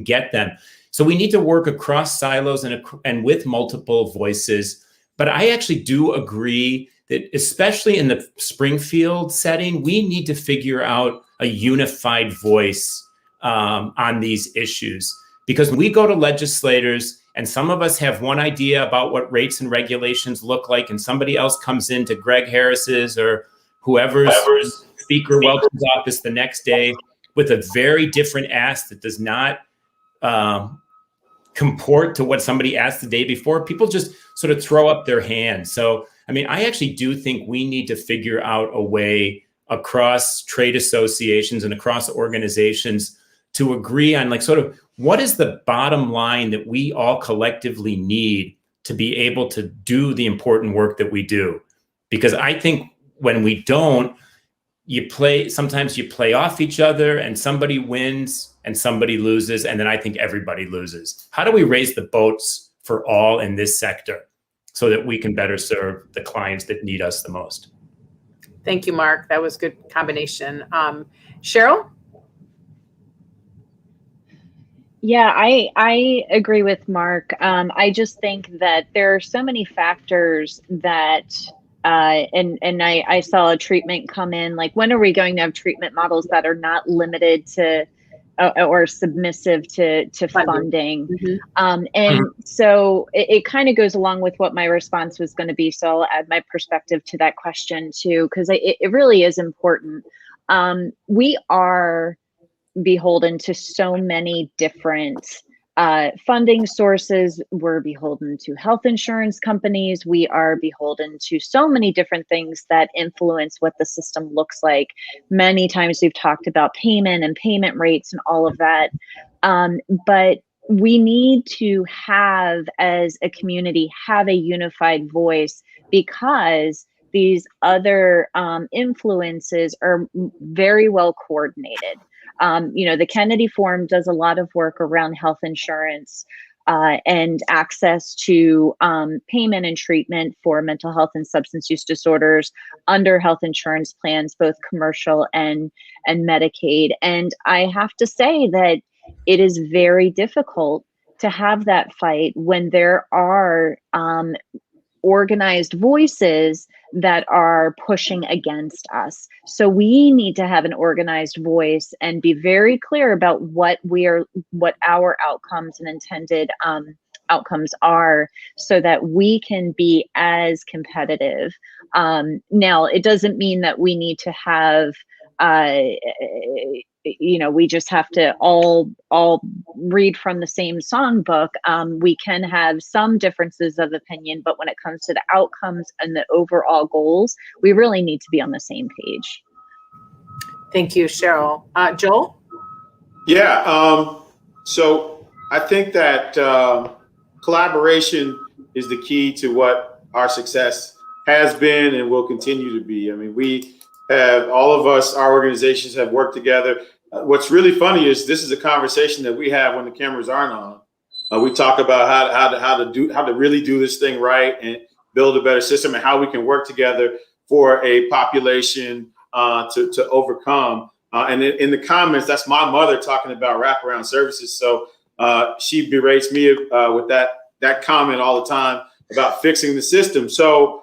get them. So we need to work across silos and with multiple voices. But I actually do agree that, especially in the Springfield setting, we need to figure out a unified voice on these issues. Because when we go to legislators, and some of us have one idea about what rates and regulations look like, and somebody else comes into Greg Harris's or whoever's Speaker Welke's office the next day with a very different ask that does not comport to what somebody asked the day before, people just sort of throw up their hands. So, I mean, I actually do think we need to figure out a way across trade associations and across organizations to agree on, like, sort of what is the bottom line that we all collectively need to be able to do the important work that we do. Because I think when we don't, sometimes you play off each other, and somebody wins and somebody loses, and then I think everybody loses. How do we raise the boats for all in this sector so that we can better serve the clients that need us the most? Thank you, Mark. That was a good combination. Cheryl? Yeah, I agree with Mark. I just think that there are so many factors that, and I saw a treatment come in, like, when are we going to have treatment models that are not limited to or submissive to funding? And so it kind of goes along with what my response was going to be. So I'll add my perspective to that question too, because it really is important. We are beholden to so many different funding sources. We're beholden to health insurance companies. We are beholden to so many different things that influence what the system looks like. Many times we've talked about payment and payment rates and all of that. But we need to have, as a community, have a unified voice, because these other influences are very well coordinated. The Kennedy Forum does a lot of work around health insurance and access to payment and treatment for mental health and substance use disorders under health insurance plans, both commercial and Medicaid. And I have to say that it is very difficult to have that fight when there are organized voices that are pushing against us. So we need to have an organized voice and be very clear about what our outcomes and intended outcomes are, so that we can be as competitive. Now, it doesn't mean that we need to have we just have to all read from the same songbook. We can have some differences of opinion, but when it comes to the outcomes and the overall goals, we really need to be on the same page. Thank you, Cheryl. Joel? Yeah, so I think that collaboration is the key to what our success has been and will continue to be. I mean, all of us, our organizations have worked together. What's really funny is this is a conversation that we have when the cameras aren't on. We talk about how to really do this thing right and build a better system, and how we can work together for a population to overcome. And in the comments, that's my mother talking about wraparound services. So she berates me with that comment all the time about fixing the system. So,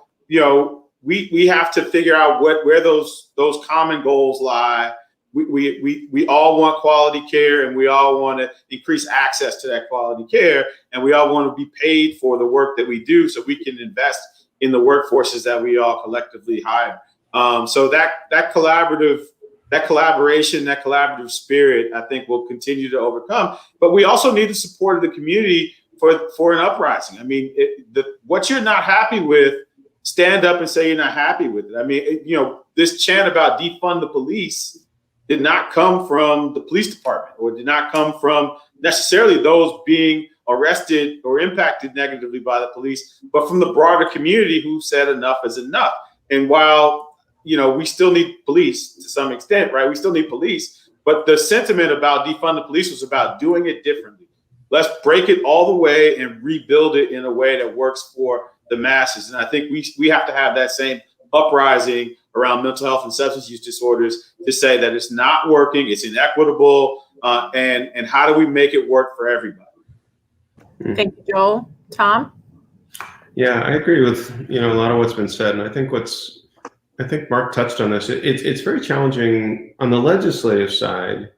we have to figure out where those common goals lie. We all want quality care, and we all want to increase access to that quality care, and we all want to be paid for the work that we do, so we can invest in the workforces that we all collectively hire. So that collaboration, that collaborative spirit, I think, will continue to overcome. But we also need the support of the community for an uprising. I mean, what you're not happy with, stand up and say you're not happy with it. I mean, this chant about defund the police did not come from the police department, or did not come from necessarily those being arrested or impacted negatively by the police, but from the broader community who said enough is enough. And while, we still need police to some extent, right? We still need police, but the sentiment about defund the police was about doing it differently. Let's break it all the way and rebuild it in a way that works for the masses. And I think we have to have that same uprising around mental health and substance use disorders to say that it's not working, it's inequitable, and how do we make it work for everybody? Thank you, Joel. Tom? Yeah, I agree with a lot of what's been said, and I think Mark touched on this. It's very challenging on the legislative side.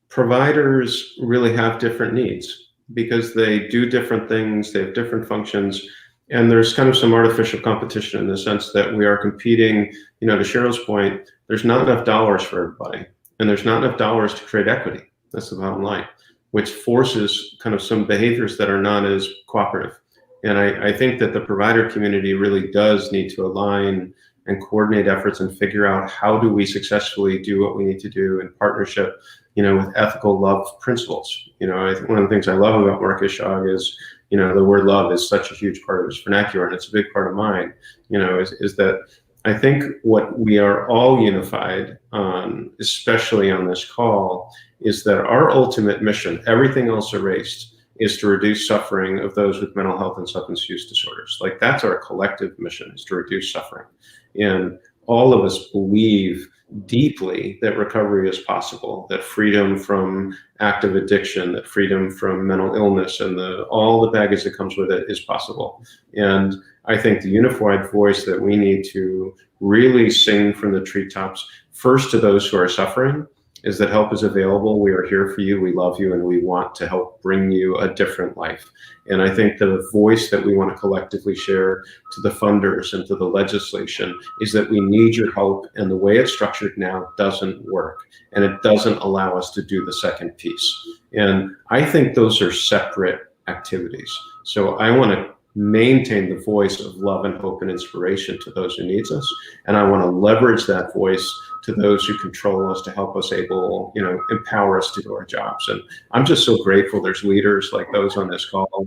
Providers really have different needs because they do different things, they have different functions, and there's kind of some artificial competition in the sense that we are competing. To Cheryl's point, there's not enough dollars for everybody, and there's not enough dollars to create equity. That's the bottom line, which forces kind of some behaviors that are not as cooperative. And I think that the provider community really does need to align and coordinate efforts and figure out how do we successfully do what we need to do in partnership, with ethical love principles. I think one of the things I love about Marcus Shog is, the word love is such a huge part of his vernacular, and it's a big part of mine, is that I think what we are all unified on, especially on this call, is that our ultimate mission, everything else erased, is to reduce suffering of those with mental health and substance use disorders. Like, that's our collective mission, is to reduce suffering. And all of us believe deeply that recovery is possible, that freedom from active addiction, that freedom from mental illness and all the baggage that comes with it is possible. And I think the unified voice that we need to really sing from the treetops, first to those who are suffering, is that help is available. We are here for you. We love you, and we want to help bring you a different life. And I think the voice that we want to collectively share to the funders and to the legislation is that we need your help, and the way it's structured now doesn't work, and it doesn't allow us to do the second piece. And I think those are separate activities. So I want to maintain the voice of love and hope and inspiration to those who needs us, and I want to leverage that voice to those who control us to help us empower us to do our jobs. And I'm just so grateful there's leaders like those on this call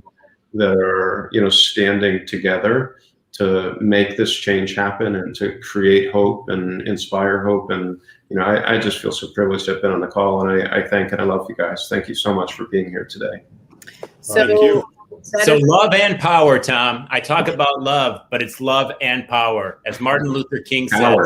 that are, standing together to make this change happen and to create hope and inspire hope. And, I just feel so privileged to have been on the call, and I thank and I love you guys. Thank you so much for being here today. Thank you. So love and power, Tom. I talk about love, but it's love and power. As Martin Luther King said,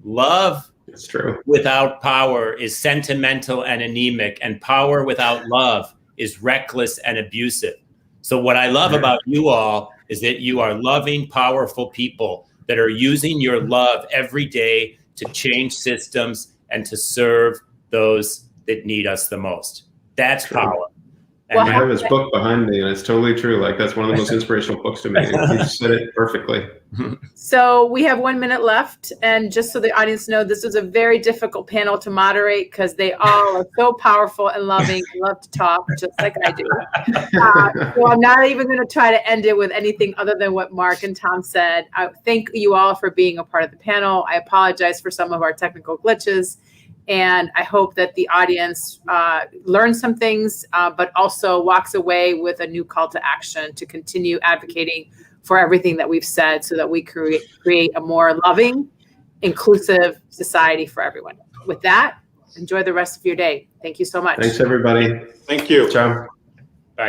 love It's true. without power is sentimental and anemic, and power without love is reckless and abusive. So what I love about you all is that you are loving, powerful people that are using your love every day to change systems and to serve those that need us the most. That's power. And I have his book behind me, and it's totally true. Like, that's one of the most inspirational books to me. You just said it perfectly. So we have 1 minute left. And just so the audience know, this was a very difficult panel to moderate because they all are so powerful and loving and love to talk, just like I do. So I'm not even going to try to end it with anything other than what Mark and Tom said. I thank you all for being a part of the panel. I apologize for some of our technical glitches. And I hope that the audience learns some things, but also walks away with a new call to action to continue advocating for everything that we've said so that we create a more loving, inclusive society for everyone. With that, enjoy the rest of your day. Thank you so much. Thanks, everybody. Thank you. Ciao.